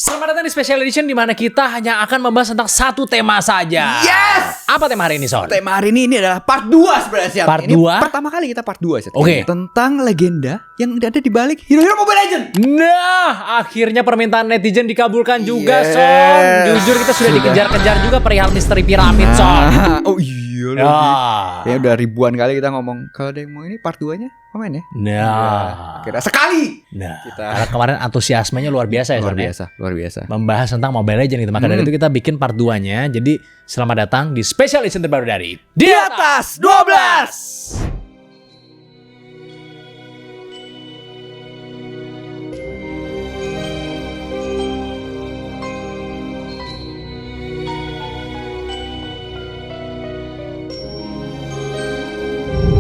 Selamat datang di Special Edition di mana kita hanya akan membahas tentang satu tema saja. Yes! Apa tema hari ini, Son? Tema hari ini adalah part 2 sebenarnya. Part ini 2? pertama kali kita part 2 Syed. Oke. Tentang legenda yang ada di balik Hero Mobile Legends. Nah, akhirnya permintaan netizen dikabulkan juga, Yes. Son. Jujur kita sudah dikejar-kejar juga perihal misteri piramid, Son. Oh iya Ya. lagi. Ya udah ribuan kali kita ngomong. Kalau ada yang mau ini part 2-nya komen ya. Nah, Kira sekali. karena kemarin antusiasmenya luar biasa ya, Luar Son. Ya? biasa, luar biasa. Membahas tentang Mobile Legends gitu. Maka dari itu kita bikin part 2-nya. Jadi selamat datang di Special Edition terbaru dari Di atas 12.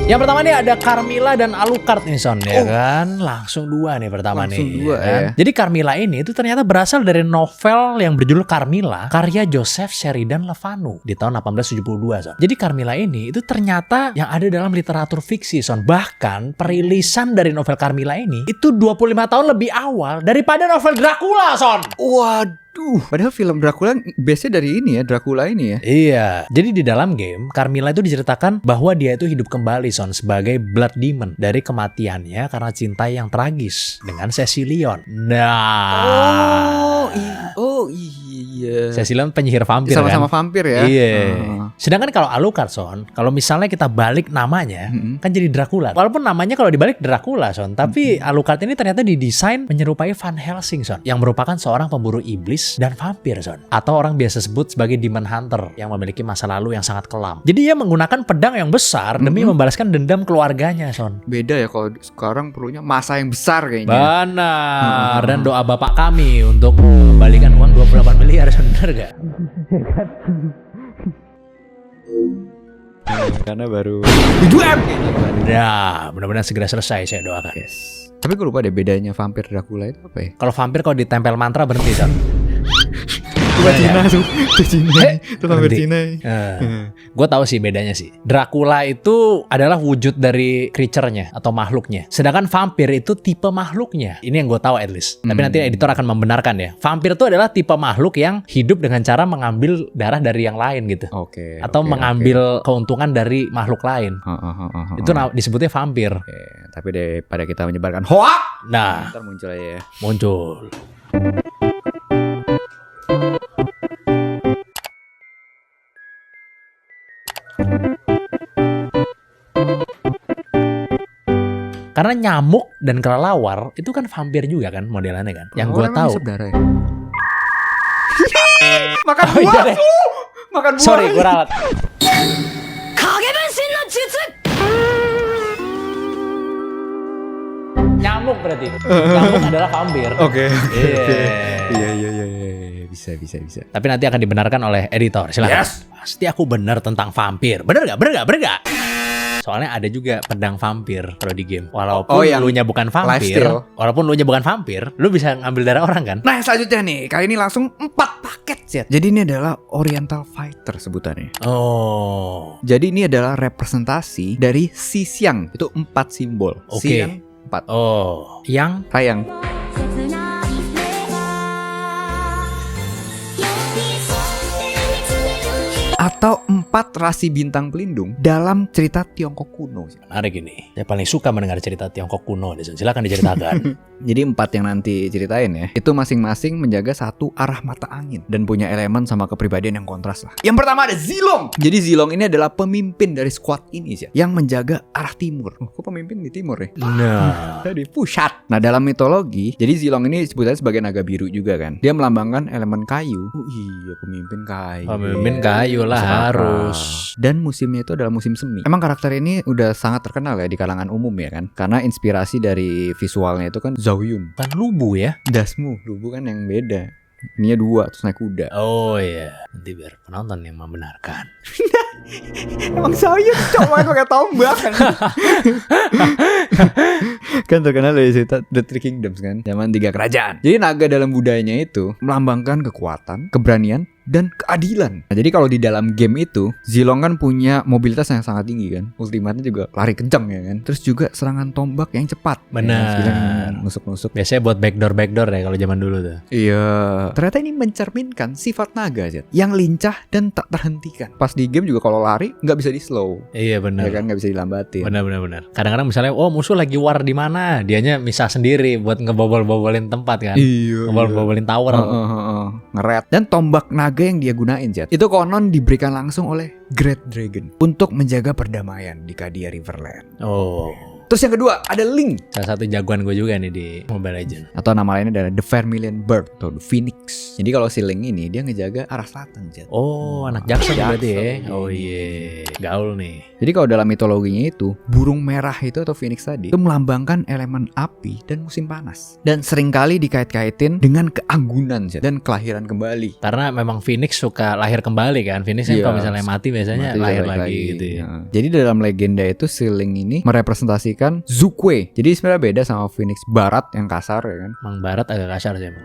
Yang pertama nih ada Carmilla dan Alucard nih, Son, ya kan? Langsung dua nih pertama Langsung nih. dua, kan? ya. Jadi Carmilla ini itu ternyata berasal dari novel yang berjudul Carmilla karya Joseph Sheridan Le Fanu di tahun 1872, Son. Jadi Carmilla ini itu ternyata yang ada dalam literatur fiksi, Son. Bahkan perilisan dari novel Carmilla ini itu 25 tahun lebih awal daripada novel Dracula, Son. Waduh, padahal film Dracula biasanya dari ini ya, Dracula ini ya. Iya, jadi di dalam game Carmilla itu diceritakan bahwa dia itu hidup kembali, Son, sebagai blood demon dari kematiannya karena cinta yang tragis dengan Cecilion. Nah, Oh iya. Cecilion penyihir vampir Sama-sama kan? vampir ya. Iya. Oh. Sedangkan kalau Alucard, Son, kalau misalnya kita balik namanya, kan jadi Dracula. Walaupun namanya kalau dibalik Dracula, Son, tapi Alucard ini ternyata didesain menyerupai Van Helsing, Son, yang merupakan seorang pemburu iblis dan vampir, Son, atau orang biasa sebut sebagai demon hunter yang memiliki masa lalu yang sangat kelam. Jadi ia menggunakan pedang yang besar demi membalaskan dendam keluarganya, Son. Beda ya kalau sekarang perlunya masa yang besar kayaknya. Benar. Dan doa bapak kami untuk mengembalikan uang 28 miliar, Son, benar gak? Karena baru 7M kayaknya. Nah, mudah-mudahan segera selesai, saya doakan. Yes. Tapi gue lupa deh bedanya vampir Dracula itu apa ya? Kalau vampir kalau ditempel mantra berhenti, Son. Itu Cina tuh. Itu Cina. Itu vampir berhenti. Cina. Gue tahu sih bedanya sih. Dracula itu adalah wujud dari creature-nya atau makhluknya. Sedangkan vampir itu tipe makhluknya. Ini yang gue tahu at least. Tapi nanti editor akan membenarkan ya. Vampir itu adalah tipe makhluk yang hidup dengan cara mengambil darah dari yang lain gitu. Oke. Atau mengambil keuntungan dari makhluk lain. Itu disebutnya vampir. Oke, tapi daripada kita menyebarkan hoax, Nah, ntar muncul aja ya. muncul. Karena nyamuk dan kelelawar itu kan vampir juga kan modelannya kan. Yang gue tahu. Saudara ya. Makan Oh, iya buah deh. tuh. Makan buah. Sorry, gue ralat. Nyamuk berarti. Nyamuk adalah vampir. Oke. Iya. Iya. Bisa. Tapi nanti akan dibenarkan oleh editor. Silakan. Yes. Pasti aku benar tentang vampir. Bener gak? Soalnya ada juga pedang vampir kalau di game. Walaupun Oh, yang lu nya bukan vampir, lu bisa ngambil darah orang kan? Nah, selanjutnya nih, kali ini langsung 4 paket set. Jadi ini adalah Oriental Fighter sebutannya. Oh. Jadi ini adalah representasi dari Xi-Xiang. Itu 4 simbol. Oke. Xiang 4. Oh, yang Sayang. Atau 4 rasi bintang pelindung dalam cerita Tiongkok kuno. menarik ini. Saya paling suka mendengar cerita Tiongkok kuno. Silakan diceritakan. Jadi 4 yang nanti ceritain ya, itu masing-masing menjaga satu arah mata angin dan punya elemen sama kepribadian yang kontras lah. Yang pertama ada Zilong. Jadi Zilong ini adalah pemimpin dari squad ini sih, yang menjaga arah timur. Oh, kok pemimpin di timur ya? Nah, Di pusat. Nah, dalam mitologi, jadi Zilong ini sebetulnya sebagai naga biru juga kan. Dia melambangkan elemen kayu. Oh iya, pemimpin kayu. pemimpin kayu lah Masuk akal. harus. Dan musimnya itu adalah musim semi. Emang karakter ini udah sangat terkenal ya di kalangan umum ya kan. Karena inspirasi dari visualnya itu kan Zhao-Yun. Kan lubu ya? Dasmu, Lubu kan yang beda. Ininya 2 terus naik kuda. Oh iya. Nanti biar penonton yang membenarkan. Emang saya cuma pakai tombak kan. Kan terkenal dari cerita The Three Kingdoms kan, zaman 3 kerajaan. Jadi naga dalam budayanya itu melambangkan kekuatan, keberanian, dan keadilan. Nah, jadi kalau di dalam game itu Zilong kan punya mobilitas yang sangat tinggi kan. Ultimatnya juga lari kencang ya kan. Terus juga serangan tombak yang cepat. Benar. Ya, nusuk-nusuk. Biasanya buat backdoor ya kalau zaman dulu tuh. Iya. Ternyata ini mencerminkan sifat naga Jet, yang lincah dan tak terhentikan. Pas di game juga kalau lari nggak bisa di slow. Iya benar. Ya kan nggak bisa dilambatin. Benar. Kadang-kadang misalnya musuh lagi war di mana, dianya misah sendiri buat ngebobol-bobolin tempat kan. Iya. Ngebobol-bobolin tower. Ngeret. Dan tombak naga yang dia gunain Jet, itu konon diberikan langsung oleh Great Dragon untuk menjaga perdamaian di Cadia Riverland. Oh. Terus yang kedua ada Link, Salah satu jagoan gue juga nih di Mobile Legends. atau nama lainnya adalah The Vermilion Bird atau The Phoenix. Jadi kalau si Link ini dia ngejaga arah selatan Jet. Oh, anak jaksa berarti ya. Jaksel. Oh iya, gaul nih. Jadi kalau dalam mitologinya itu, burung merah itu atau phoenix tadi itu melambangkan elemen api dan musim panas. Dan seringkali dikait-kaitin dengan keanggunan Jet, dan kelahiran kembali. Karena memang Phoenix suka lahir kembali kan. Phoenix kan Iya. kalau misalnya mati biasanya Mati lahir balik lagi gitu ya. Nah, jadi dalam legenda itu si Link ini merepresentasikan Zukwe. Jadi sebenarnya beda sama Phoenix Barat yang kasar ya kan. Emang barat agak kasar sih emang.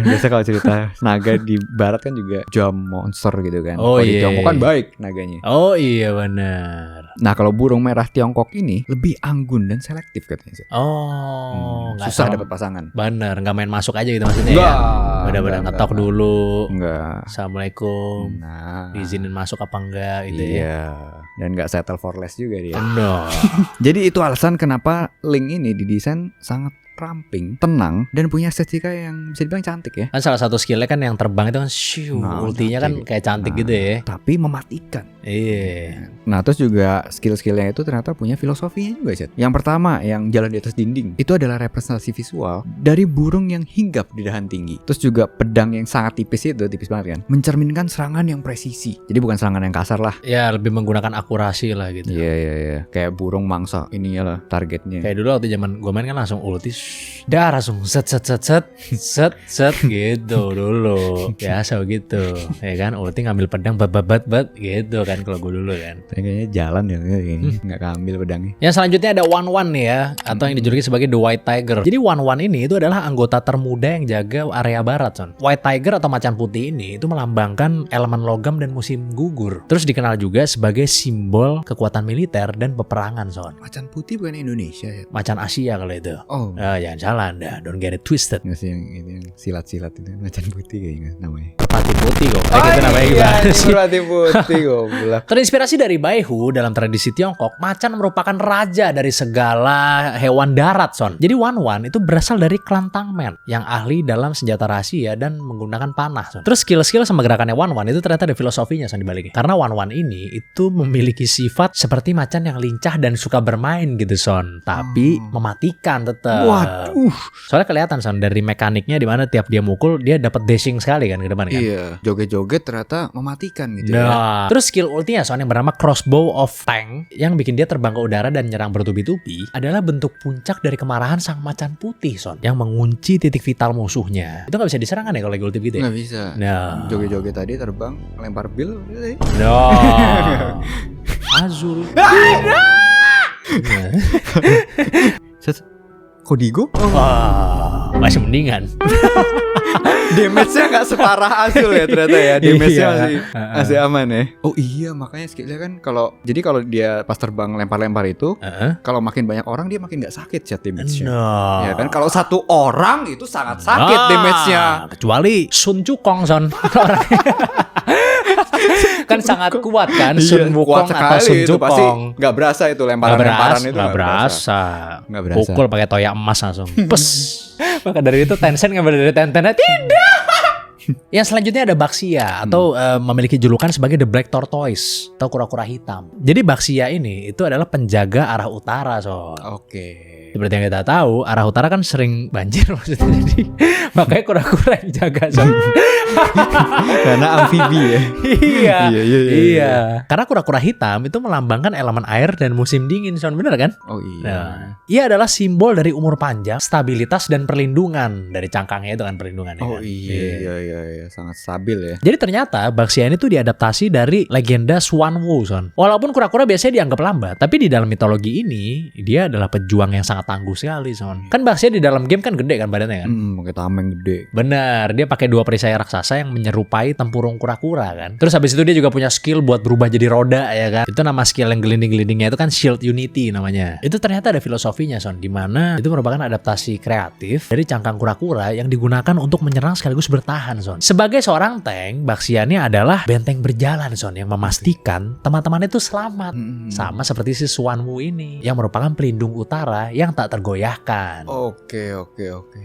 Biasa kalau cerita naga di Barat kan juga jam monster gitu kan. Oh, Kalau di iya. Tiongkok kan baik naganya. Oh iya benar. Nah kalau burung merah Tiongkok ini lebih anggun dan selektif katanya. Oh, nggak Susah serem. dapat pasangan. Bener, nggak main masuk aja gitu maksudnya Enggak. ya. Bener-bener ngetok dulu. Enggak. Assalamualaikum. Nah, Diizinin masuk apa enggak gitu ya. iya. Dan nggak settle for less juga dia. Bener. Jadi itu alasan kenapa Link ini didesain sangat ramping, tenang, dan punya estetika yang bisa dibilang cantik ya. Kan salah satu skillnya kan yang terbang itu kan shoo, Nah, ultinya kan cantik. kayak cantik gitu ya. Tapi mematikan. Iya. Nah terus juga skill-skillnya itu ternyata punya filosofinya juga Chat. Yang pertama yang jalan di atas dinding itu adalah representasi visual dari burung yang hinggap di dahan tinggi. Terus juga pedang yang sangat tipis itu, tipis banget kan, mencerminkan serangan yang presisi. Jadi bukan serangan yang kasar lah. Ya lebih menggunakan akurasi lah gitu. Iya. Kayak burung mangsa ininya lah targetnya. Kayak dulu waktu zaman gue main kan langsung ulti, dah langsung set gitu dulu. Biasa begitu. Ya kan ulti ngambil pedang bat gitu kan kalau gue dulu kan. Kayaknya jalan ya ini nggak keambil pedangnya. Yang selanjutnya ada Wan nih ya, atau yang dijuluki sebagai The White Tiger. Jadi Wan ini itu adalah anggota termuda yang jaga area barat, Son. White Tiger atau macan putih ini itu melambangkan elemen logam dan musim gugur. Terus dikenal juga sebagai simbol kekuatan militer dan peperangan, Son. Macan putih bukan Indonesia ya? Macan Asia kalau itu. Oh. Jangan salah Anda, don't get it twisted. Nggak sih yang ini yang silat-silat itu macan putih kayaknya namanya. Merpati putih kok. Itu namanya gimana sih? Merpati putih goblok. Terinspirasi dari Baihu dalam tradisi Tiongkok, macan merupakan raja dari segala hewan darat, Son. Jadi Wan itu berasal dari klan Tangmen yang ahli dalam senjata rahasia dan menggunakan panah, Son. Terus skill-skill sama gerakannya Wan itu ternyata ada filosofinya, Son, dibaliknya. Karena Wan ini itu memiliki sifat seperti macan yang lincah dan suka bermain gitu, Son. Tapi mematikan tetap. Waduh. Soalnya kelihatan, Son, dari mekaniknya di mana tiap dia mukul dia dapat dashing sekali kan ke depan kan. Iya, joget-joget ternyata mematikan gitu ya. Nah, terus skill ultinya Son yang bernama Crossbow of Fang yang bikin dia terbang ke udara dan nyerang bertubi-tubi adalah bentuk puncak dari kemarahan sang macan putih, Son, yang mengunci titik vital musuhnya. Itu nggak bisa diserang kan ya kalau lagi ulti gitu ya? Nggak bisa. Nah, Joget-joget tadi terbang, lempar bil. nah, Azul. Kodigo? Wah, masih mendingan. Damage-nya nggak separah Azul ya ternyata ya. Damage-nya Iya. masih aman ya. Oh iya, makanya skillnya kan kalau dia pas terbang lempar-lempar itu, kalau makin banyak orang dia makin nggak sakit chat damage-nya. Nah. Ya kan kalau satu orang itu sangat sakit damage-nya. Kecuali Sun Wukong, Son. Kan sangat kuat kan Sun kuat Wukong atau sekali Sun itu pasti Wukong. nggak berasa itu lemparan-lemparan itu Nggak berasa. Nggak berasa. Pukul pakai toya emas langsung. Pes. Maka dari itu Tencent ngambil dari Tencentnya tidak. Yang selanjutnya ada Baxia atau memiliki julukan sebagai The Black Tortoise atau kura-kura hitam. Jadi Baxia ini itu adalah penjaga arah utara, Son. Oke. Seperti yang kita tahu, arah utara kan sering banjir maksudnya. Jadi makanya kura-kura yang jaga, Son. Karena amfibi ya. Iya. Iya. Karena kura-kura hitam itu melambangkan elemen air dan musim dingin, Son. Bener kan? Oh iya. Nah, ia adalah simbol dari umur panjang, stabilitas dan perlindungan. Dari cangkangnya itu kan perlindungannya. Oh kan? iya, sangat stabil ya. Jadi ternyata Baxia ini tuh diadaptasi dari legenda Xuanwu, Son. Walaupun kura-kura biasanya dianggap lambat, tapi di dalam mitologi ini dia adalah pejuang yang sangat tangguh sekali, Son. Kan Baxia di dalam game kan gede kan badannya kan? Pakai tameng gede. Benar, dia pakai 2 perisai raksasa yang menyerupai tempurung kura-kura kan. Terus habis itu dia juga punya skill buat berubah jadi roda ya kan. Itu nama skill yang gelinding-gelindingnya itu kan Shield Unity namanya. Itu ternyata ada filosofinya, Son, di mana itu merupakan adaptasi kreatif dari cangkang kura-kura yang digunakan untuk menyerang sekaligus bertahan, Son. Sebagai seorang tank, Baxia ini adalah benteng berjalan, Son, yang memastikan teman-teman itu selamat. Sama seperti si Xuanwu ini yang merupakan pelindung utara yang tak tergoyahkan. Oke.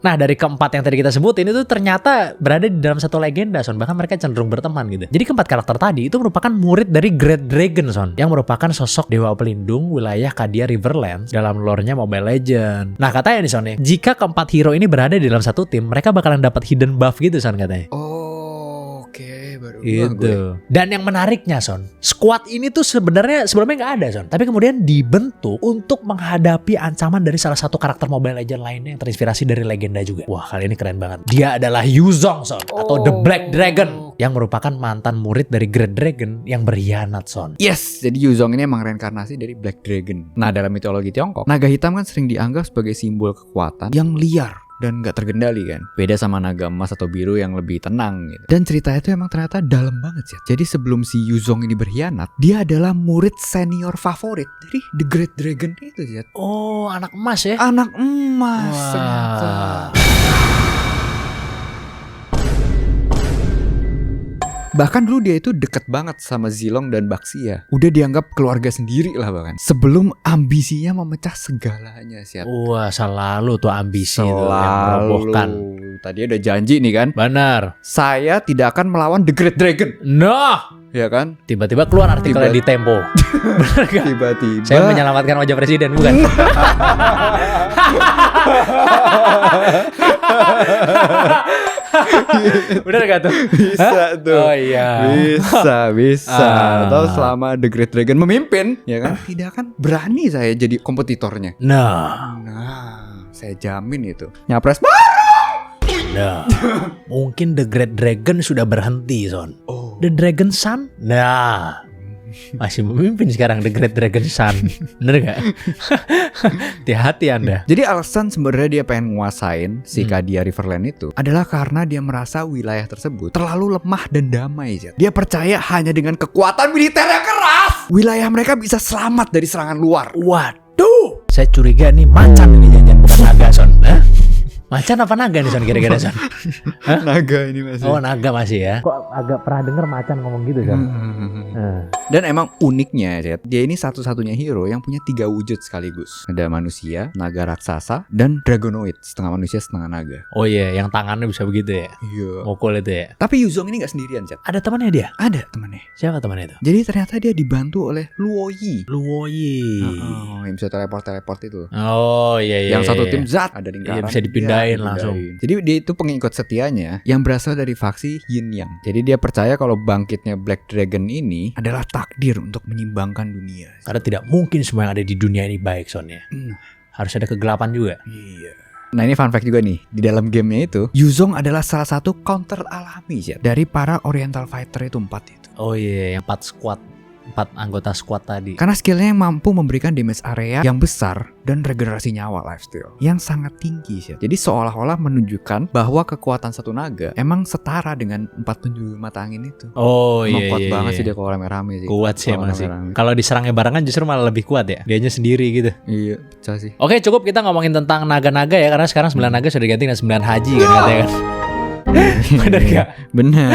Nah, dari keempat yang tadi kita sebutin itu ternyata berada di dalam satu legenda, Son. Bahkan mereka cenderung berteman gitu. Jadi keempat karakter tadi itu merupakan murid dari Great Dragon, Son, yang merupakan sosok dewa pelindung wilayah Cadia Riverlands dalam lore-nya Mobile Legends. Nah, katanya nih, Son, ya, jika keempat hero ini berada di dalam satu tim, mereka bakalan dapat hidden buff gitu, Son, katanya. Oke, baru Itu. Dan yang menariknya, Son, squad ini tuh sebelumnya nggak ada, Son. Tapi kemudian dibentuk untuk menghadapi ancaman dari salah satu karakter Mobile Legends lainnya yang terinspirasi dari legenda juga. Wah, kali ini keren banget. Dia adalah Yuzong, Son, atau The Black Dragon, yang merupakan mantan murid dari Great Dragon yang berkhianat, Son. Yes, jadi Yuzong ini emang reinkarnasi dari Black Dragon. Nah, dalam mitologi Tiongkok, naga hitam kan sering dianggap sebagai simbol kekuatan yang liar dan gak terkendali kan. Beda sama naga emas atau biru yang lebih tenang gitu. Dan ceritanya itu emang ternyata dalam banget sih. Jadi sebelum si Yuzong ini berkhianat, dia adalah murid senior favorit dari The Great Dragon itu sih. Oh, anak emas ya? Anak emas. Wah. Ternyata. Bahkan dulu dia itu deket banget sama Zilong dan Baxia. Udah dianggap keluarga sendiri lah bahkan. Sebelum ambisinya memecah segalanya sih. Wah, selalu tuh ambisi tuh yang Selalu. merobohkan. Tadi udah janji nih kan. Benar. Saya tidak akan melawan The Great Dragon. Nah, Ya kan? tiba-tiba keluar artikelnya di Tempo. Benar kan? Tiba-tiba. Saya menyelamatkan wajah presiden, bukan? Bener gak tuh? Bisa tuh. Oh iya. Bisa. Ah. Atau selama The Great Dragon memimpin, ya kan? Tidak akan berani saya jadi kompetitornya. Nah, Saya jamin itu. Nyapres. Mungkin The Great Dragon sudah berhenti, Son. Oh. The Dragon Sun? Nah, masih memimpin sekarang The Great Dragon Sun. Bener gak? Hati-hati Anda. Jadi alasan sebenarnya dia pengen nguasain si Cadia Riverland itu adalah karena dia merasa wilayah tersebut terlalu lemah dan damai. Dia percaya hanya dengan kekuatan militer yang keras, wilayah mereka bisa selamat dari serangan luar. Waduh, saya curiga nih macan ini jangan bukan naga, Son. Hah? Macan apa naga nih, Son, kira-kira, Son? Hah? Naga ini masih. Oh, naga masih ya. Kok agak pernah denger macan ngomong gitu, Son? Dan emang uniknya, dia ini satu-satunya hero yang punya 3 wujud sekaligus. Ada manusia, naga raksasa, dan dragonoid, setengah manusia setengah naga. Oh iya, yang tangannya bisa begitu ya. Iya. Mukul itu ya. Tapi Yuzong ini gak sendirian, Chat. Ada temannya dia? Ada temannya. Siapa temannya itu? Jadi ternyata dia dibantu oleh Luoyi. Luoyi. Yang bisa teleport itu. Oh iya. Yang satu iya. tim Zat ada lingkaran. Iya, bisa dipindahin langsung. Jadi dia itu pengikut setianya yang berasal dari faksi Yin Yang. Jadi dia percaya kalau bangkitnya Black Dragon ini adalah takdir untuk menyimbangkan dunia. Karena tidak mungkin semua yang ada di dunia ini baik, Son, ya. Harus ada kegelapan juga. Iya. Nah ini fun fact juga nih. Di dalam gamenya itu Yuzong adalah salah satu counter alami Zat, dari para Oriental Fighter itu 4 itu. Oh iya, yang 4 anggota squad tadi. Karena skillnya yang mampu memberikan damage area yang besar dan regenerasi nyawa lifesteal yang sangat tinggi sih. Jadi seolah-olah menunjukkan bahwa kekuatan satu naga emang setara dengan 4 penjuru mata angin itu. Oh Emang iya. kuat iya, banget iya. sih dia kalau rame-rame sih. Kuat sih Kalau emang sih. rame-rame. Kalau diserangnya barengan justru malah lebih kuat ya. Dianya sendiri gitu. Iya, pecah sih. Oke, cukup kita ngomongin tentang naga-naga ya. Karena sekarang 9 naga sudah diganti dengan 9 haji kan katanya kan. Bener gak? Bener.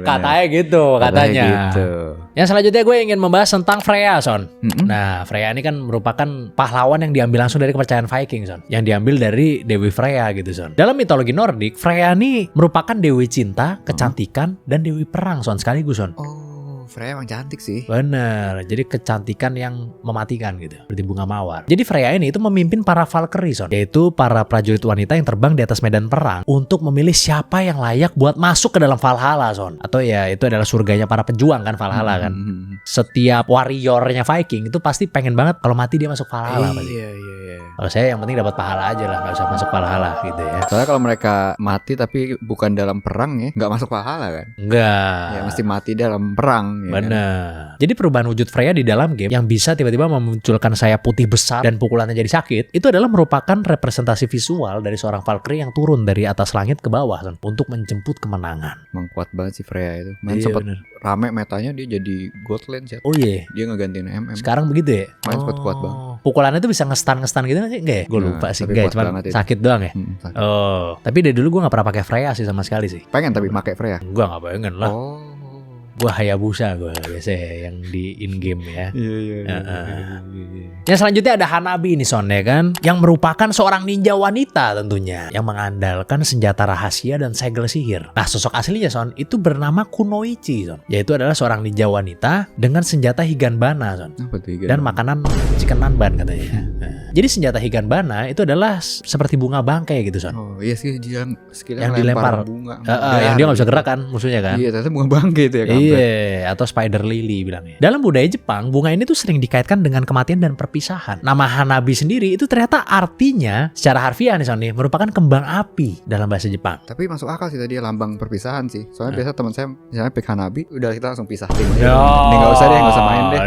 Katanya gitu, katanya. Gitu. Yang selanjutnya gue ingin membahas tentang Freya, Son. Mm-mm. Nah, Freya ini kan merupakan pahlawan yang diambil langsung dari kepercayaan Viking, Son. Yang diambil dari Dewi Freya gitu, Son. Dalam mitologi Nordik, Freya ini merupakan dewi cinta, kecantikan, dan dewi perang, Son, sekaligus, Son. Oh, Freya emang cantik sih. Bener, jadi kecantikan yang mematikan gitu, seperti bunga mawar. Jadi Freya ini itu memimpin para Valkyrie, Son, yaitu para prajurit wanita yang terbang di atas medan perang untuk memilih siapa yang layak buat masuk ke dalam Valhalla, Son. Atau ya itu adalah surganya para pejuang kan, Valhalla kan. Setiap warriornya Viking itu pasti pengen banget kalau mati dia masuk Valhalla pasti. Iya. Kalau saya yang penting dapat pahala aja lah, nggak usah masuk Valhalla gitu ya. Soalnya kalau mereka mati tapi bukan dalam perang ya, nggak masuk pahala kan? Enggak. Ya mesti mati dalam perang. Ya Bener. kan? Jadi perubahan wujud Freya di dalam game yang bisa tiba-tiba memunculkan sayap putih besar dan pukulannya jadi sakit, itu adalah merupakan representasi visual dari seorang Valkyrie yang turun dari atas langit ke bawah, Son, untuk menjemput kemenangan. Emang kuat banget sih Freya itu. Main Iya, sempet bener. rame metanya dia jadi God Lance ya. Oh iya. Dia ngegantiin MM. Sekarang begitu ya? Main sempet kuat banget. Pukulannya tuh bisa ngestan gitu nggak sih? Enggak ya? Gue Nah, lupa sih. tapi Enggak, kuat cuma banget itu. sakit doang ya? Sakit. Oh, tapi dari dulu gue gak pernah pakai Freya sih sama sekali sih. Pengen tapi pakai Freya. Gue gak pengen lah. Oh. Gue Hayabusa gue biasanya yang di in game ya. Iya. Yang selanjutnya ada Hanabi nih, Son, ya kan, yang merupakan seorang ninja wanita tentunya, yang mengandalkan senjata rahasia dan segel sihir. Nah, sosok aslinya, Son, itu bernama Kunoichi, Son, yaitu adalah seorang ninja wanita dengan senjata Higanbana, Son, Apa tuh Higan? dan makanan chicken nanban katanya. Nah, jadi senjata Higanbana itu adalah seperti bunga bangkai gitu, Son. Oh iya sih dia skillnya Yang dilempar bunga. Yang dia gak bisa gerak kan musuhnya kan. Iya ternyata bunga bangke itu ya kan. Iya, atau spider lily bilangnya. Dalam budaya Jepang, bunga ini tuh sering dikaitkan dengan kematian dan perpisahan. Nama Hanabi sendiri itu ternyata artinya secara harfiah nih, Son, merupakan kembang api dalam bahasa Jepang. Tapi masuk akal sih tadi lambang perpisahan sih. Soalnya biasa teman saya misalnya pick Hanabi, udah kita langsung pisah tim aja. Ini nggak usah deh, nggak usah main deh.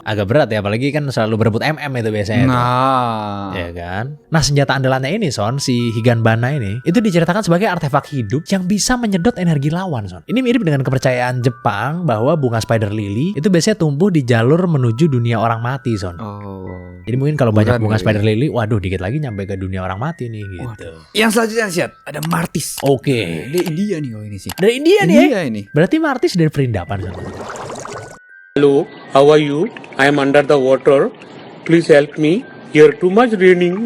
Agak berat ya, apalagi kan selalu berebut MM itu biasanya. Nah, Ya kan? Nah, senjata andalannya ini, Son, si Higanbana ini, itu diceritakan sebagai artefak hidup yang bisa menyedot energi lawan, Son. Ini mirip dengan kepercayaan Jepang bahwa bunga spider lily itu biasanya tumbuh di jalur menuju dunia orang mati, Son. oh. Jadi mungkin kalau banyak bunga kali spider lily, waduh, dikit lagi nyampe ke dunia orang mati nih gitu. Yang selanjutnya Syed, ada Martis. Oke. Dia India nih kalau ini sih. Dari India nih ya? India ini. Berarti Martis dari Perindapan, Son. Hello, how are you? I am under the water. Please help me. Here too much raining.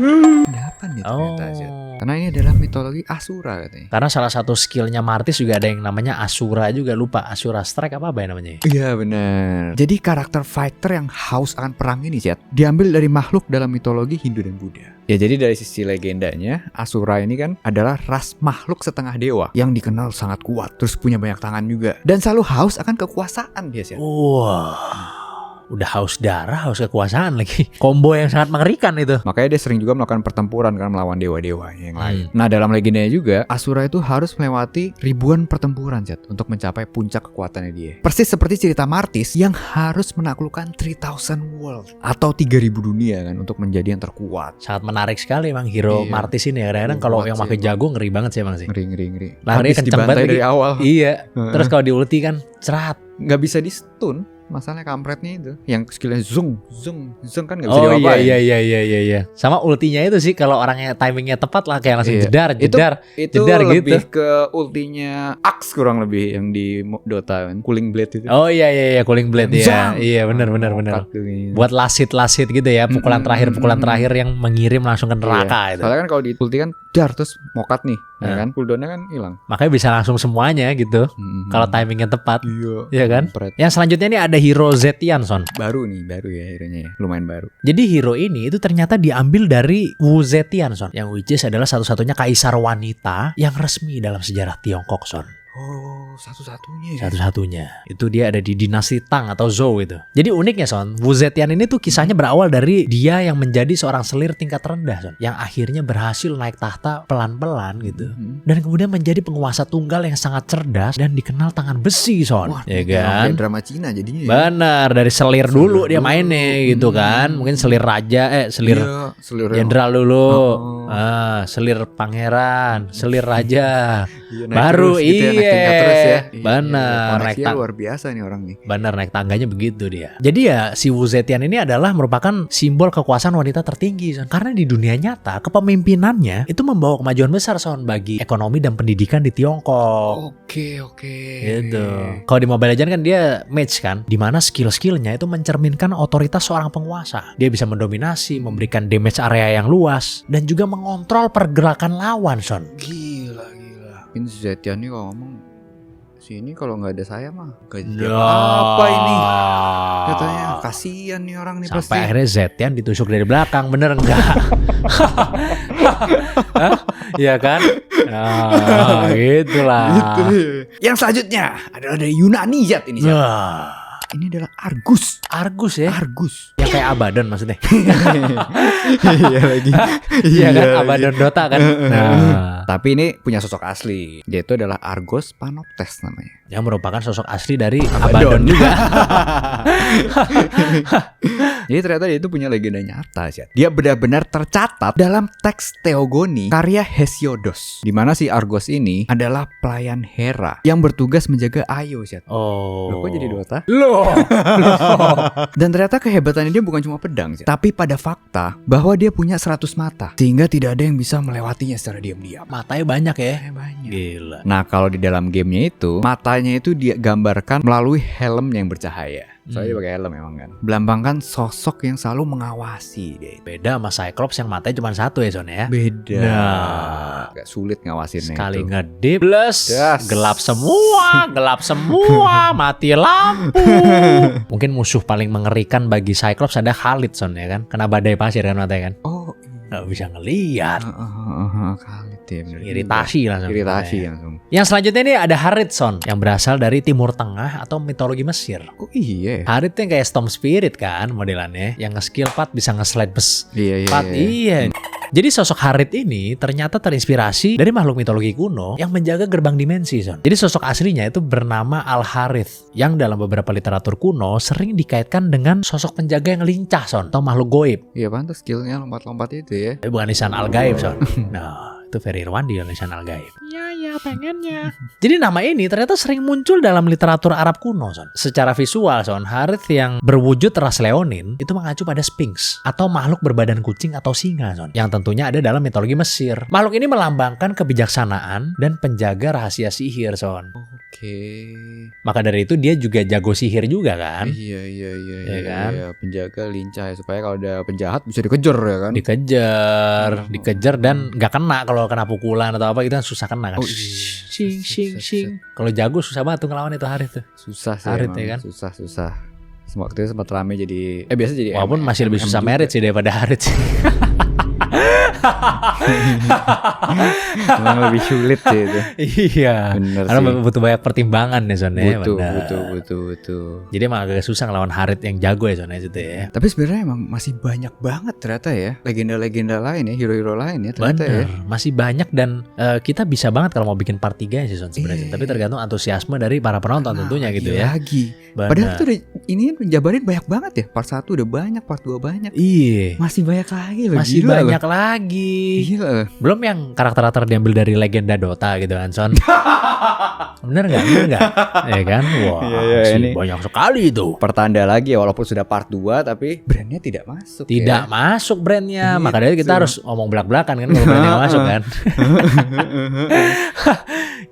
Ada apa nih ternyata Syed? Karena ini adalah mitologi Asura katanya. Karena salah satu skillnya Martis juga ada yang namanya Asura juga, lupa Asura Strike apa ya namanya? Iya benar. Jadi karakter fighter yang haus akan perang ini Syed, diambil dari makhluk dalam mitologi Hindu dan Buddha. Ya jadi dari sisi legendanya, Asura ini kan adalah ras makhluk setengah dewa yang dikenal sangat kuat, terus punya banyak tangan juga, dan selalu haus akan kekuasaan dia Syed. Wah. Udah haus darah, haus kekuasaan lagi. Combo yang sangat mengerikan itu. Makanya dia sering juga melakukan pertempuran kan melawan dewa-dewa yang lain. Nah dalam legendanya juga Asura itu harus melewati ribuan pertempuran Syed, untuk mencapai puncak kekuatannya dia. Persis seperti cerita Martis yang harus menaklukkan 3000 world atau 3000 dunia kan untuk menjadi yang terkuat. Sangat menarik sekali emang hero Iya. Martis ini. Kadang-kadang kalau Kuat yang sih, pakai emang. jago ngeri banget sih emang sih. Ngeri. Larinya Habis kenceng dibantai banget dari lagi. awal. Iya. Terus kalau di ulti kan cerat. Nggak bisa di stun. Masalahnya kampretnya itu yang skillnya zung kan nggak bisa Oh diapa-apain. iya. Sama ultinya itu sih kalau orangnya timingnya tepat lah kayak langsung Iya. jedar Itu jedar lebih gitu. ke ultinya Axe kurang lebih yang di Dota kan, Cooling Blade itu. Oh iya cooling blade ya. Zang! Iya benar. Ngangkat tuh gitu. Buat lasit gitu ya, pukulan terakhir yang mengirim langsung ke neraka Iya. itu. Soalnya kan kalau di ulti kan dar terus mokat nih, ya Nah. kan cooldownnya kan hilang. Makanya bisa langsung semuanya gitu. Kalau timingnya tepat. Iya kan? Kampret. Yang selanjutnya ini ada hero Zetian, Son. Baru ya hero-nya ya, lumayan baru. Jadi hero ini itu ternyata diambil dari Wu Zetian, Son, yang which is adalah satu-satunya kaisar wanita yang resmi dalam sejarah Tiongkok, Son. Oh, satu-satunya. Satu-satunya. Itu dia ada di dinasti Tang atau Zhou itu. Jadi uniknya, Son, Wu Zetian ini tuh kisahnya berawal dari dia yang menjadi seorang selir tingkat rendah, Son, yang akhirnya berhasil naik tahta pelan-pelan gitu. Dan kemudian menjadi penguasa tunggal yang sangat cerdas dan dikenal tangan besi, Son. Wah, Ya kayak kan? drama Cina jadinya. Ya. Benar, dari selir dulu dia dulu. mainnya gitu kan. Mungkin selir raja, selir Iya, selir jenderal dulu. Oh. Selir pangeran, selir raja. Iya, naik Baru terus gitu ya, naik iya. tingkat terus ya. Benar, naik Koneksinya luar biasa nih orang nih. Benar, naik tangganya begitu dia. Jadi ya si Wu Zetian ini adalah merupakan simbol kekuasaan wanita tertinggi, Son. Karena di dunia nyata kepemimpinannya itu membawa kemajuan besar, Son, bagi ekonomi dan pendidikan di Tiongkok. Oke. Gitu. Kalau di Mobile Legends kan dia mage kan, di mana skill-skillnya itu mencerminkan otoritas seorang penguasa. Dia bisa mendominasi, memberikan damage area yang luas, dan juga mengontrol pergerakan lawan, Son. Gila. Ini Zetian nih kalau ngomong sini kalau nggak ada saya mah gaji Ya. apa ini? Katanya kasihan nih orang nih Sampai pasti. akhirnya Zetian ditusuk dari belakang, bener enggak? Hah? Iya kan? Nah, gitulah. Gitu. Yang selanjutnya adalah dari Yunani Zat ini. Zat. Nah, Ini adalah Argus. Argus ya, Argus. yang kayak Abaddon maksudnya. Iya lagi. Iya kan, Abaddon Dota kan. Nah, Tapi ini punya sosok asli. Dia itu adalah Argos Panoptes namanya. yang merupakan sosok asli dari Abaddon juga. Jadi ternyata dia itu punya legenda nyata sih. Dia benar-benar tercatat dalam teks Theogoni karya Hesiodos. Di mana si Argos ini adalah pelayan Hera yang bertugas menjaga Ayo sih. Oh. Loh, kok jadi Dota? Loh. Dan ternyata kehebatannya dia bukan cuma pedang sih, tapi pada fakta bahwa dia punya 100 mata sehingga tidak ada yang bisa melewatinya secara diam-diam. Matanya banyak ya. Banyak. Gila. Nah kalau di dalam gamenya itu matanya itu dia gambarkan melalui helm yang bercahaya. Soalnya dia pakai helm emang kan. Melambangkan sosok yang selalu mengawasi dia. Beda sama Cyclops yang matanya cuma satu ya Son ya. Beda. Nah. Agak sulit ngawasinnya Sekali itu. ngedip, plus Das. gelap semua, mati lampu. Mungkin musuh paling mengerikan bagi Cyclops ada Khalid Son ya kan. Kena badai pasir kan matanya kan. Oh, Nggak bisa ngelihat. kali dia bener. Iritasi langsung. Iritasi langsung. Yang selanjutnya ini ada Harit Son yang berasal dari Timur Tengah atau mitologi Mesir. Oh iya. Harit yang kayak Storm Spirit kan modelannya, yang nge-skill 4 bisa nge-slide bus. Iya. 4 iya. Jadi sosok Harit ini ternyata terinspirasi dari makhluk mitologi kuno yang menjaga gerbang dimensi, Son. Jadi sosok aslinya itu bernama Al-Harith yang dalam beberapa literatur kuno sering dikaitkan dengan sosok penjaga yang lincah, Son, atau makhluk goib. Iya pantas skillnya lompat-lompat itu ya. Tapi bukan lisan Al-Gaib, Son. Nah, itu Ferry Irwandi yang lisan Al-Gaib. Ya pengennya. Jadi nama ini ternyata sering muncul dalam literatur Arab kuno, Son. Secara visual, Son, Harith yang berwujud ras leonin itu mengacu pada Sphinx atau makhluk berbadan kucing atau singa, Son, yang tentunya ada dalam mitologi Mesir. Makhluk ini melambangkan kebijaksanaan dan penjaga rahasia sihir, Son. Oke. Maka dari itu dia juga jago sihir juga kan? Iya kan? Iya. Penjaga lincah ya, supaya kalau ada penjahat bisa dikejar ya kan. Dikejar dan nggak kena kalau kena pukulan atau apa gitu kan susah kena kan. Oh, Sing. Kalau jago susah banget tuh ngelawan itu Harith tuh. Susah sih Harith emang. ya kan? Susah. Waktu itu sempat rame jadi biasa jadi Walaupun masih lebih MM susah juga. merit sih daripada Harith sih. Emang lebih sulit sih itu. Iya. Bener Karena sih. butuh banyak pertimbangan ya Son ya. Butuh. benar. Jadi emang agak susah ngelawan Harith yang jago ya Son ya itu ya. Tapi sebenarnya emang masih banyak banget ternyata ya legenda-legenda lain ya, hero-hero lain ya ternyata ya. Bener, masih banyak dan kita bisa banget kalau mau bikin part 3 sih Son sebenarnya. Iya. Tapi tergantung antusiasme dari para penonton tentunya gitu ya. Lagi. Bener. Padahal itu udah, ini jabarin banyak banget ya. Part 1 udah banyak, part 2 banyak. Iya. Masih banyak lagi loh. Masih gila banyak loh. lagi. Gila loh. Belum yang karakter-karakter diambil dari legenda Dota gitu kan Son. Bener nggak? Ya kan? Wah, Iya, masih ini. banyak sekali itu. Pertanda lagi ya, walaupun sudah part 2 tapi brandnya tidak masuk. Tidak ya. masuk brandnya. Gitu. Maka dari itu kita harus ngomong belak-belakan kan kalau brandnya nggak masuk kan.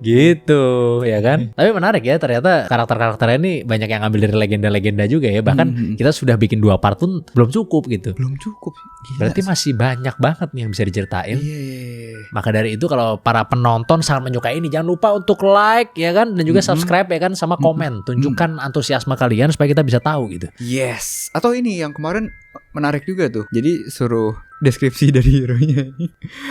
Gitu ya kan. Tapi menarik ya, ternyata karakter-karakternya ini banyak yang ngambil dari legenda-legenda juga ya. Bahkan kita sudah bikin 2 part pun belum cukup gitu. Belum cukup. Gila Berarti sih. masih banyak banget nih yang bisa diceritain. Iya. Maka dari itu kalau para penonton sangat menyukai ini, jangan lupa untuk like ya kan, dan juga subscribe ya kan, sama komen. Tunjukkan antusiasme kalian supaya kita bisa tahu gitu. Yes. Atau ini yang kemarin menarik juga tuh. Jadi suruh deskripsi dari hero-nya.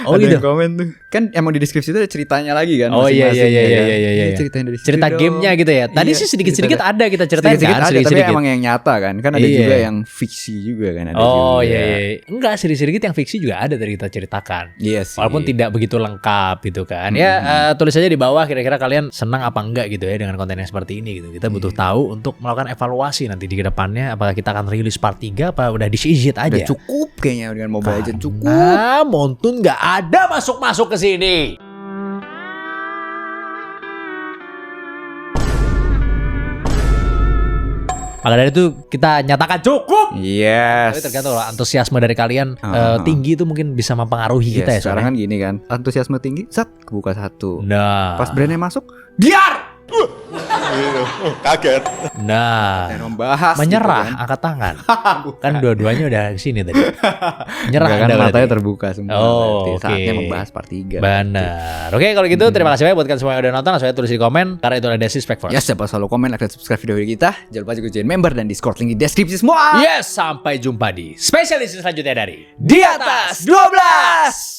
Oh, ada gitu? yang komen tuh. Kan emang di deskripsi itu ada ceritanya lagi kan. Oh, iya, masing-masing, iya, ya kan? iya. Ceritain dari situ Cerita dong. gamenya gitu ya. Tadi Iya, sih sedikit-sedikit cerita- ada kita ceritain sedikit-sedikit kan, ada, sedikit-sedikit. tapi emang yang nyata kan. Kan ada Iya. juga yang fiksi juga kan. Ada Oh juga. iya. Enggak, sedikit-sedikit yang fiksi juga ada dari kita ceritakan. Iya sih. Walaupun tidak begitu lengkap gitu kan. Ya tulis aja di bawah kira-kira kalian senang apa enggak gitu ya dengan konten yang seperti ini gitu. Kita butuh tahu untuk melakukan evaluasi nanti di kedepannya, apakah kita akan rilis part 3 apa udah di-exit aja. Udah cukup kayaknya dengan Mobile Legends cukup. Nah, Montun nggak ada masuk-masuk ke sini. Maka dari itu kita nyatakan cukup. Yes. Tapi tergantung lah, antusiasme dari kalian tinggi itu mungkin bisa mempengaruhi Yes, kita ya sekarang soalnya. kan gini kan. Antusiasme tinggi, set kebuka 1. Nah, Pas brandnya masuk, diar. Kaget. Nah, Dan membahas menyerah, gitu kan. angkat tangan. Kan dua-duanya udah kesini tadi. Menyerah Enggak kan Anda matanya berarti. terbuka semua. Oh, berarti. Saatnya oke. membahas part 3. Benar. Oke, kalau gitu terima kasih banyak buat kalian semua yang udah nonton. Langsung aja tulis di komen karena itu ada Disrespect for. Ya, siapa selalu komen, like, dan subscribe video kita. Jangan lupa juga join member dan Discord, link di deskripsi semua. Yes, sampai jumpa di spesialis selanjutnya dari Di atas 12.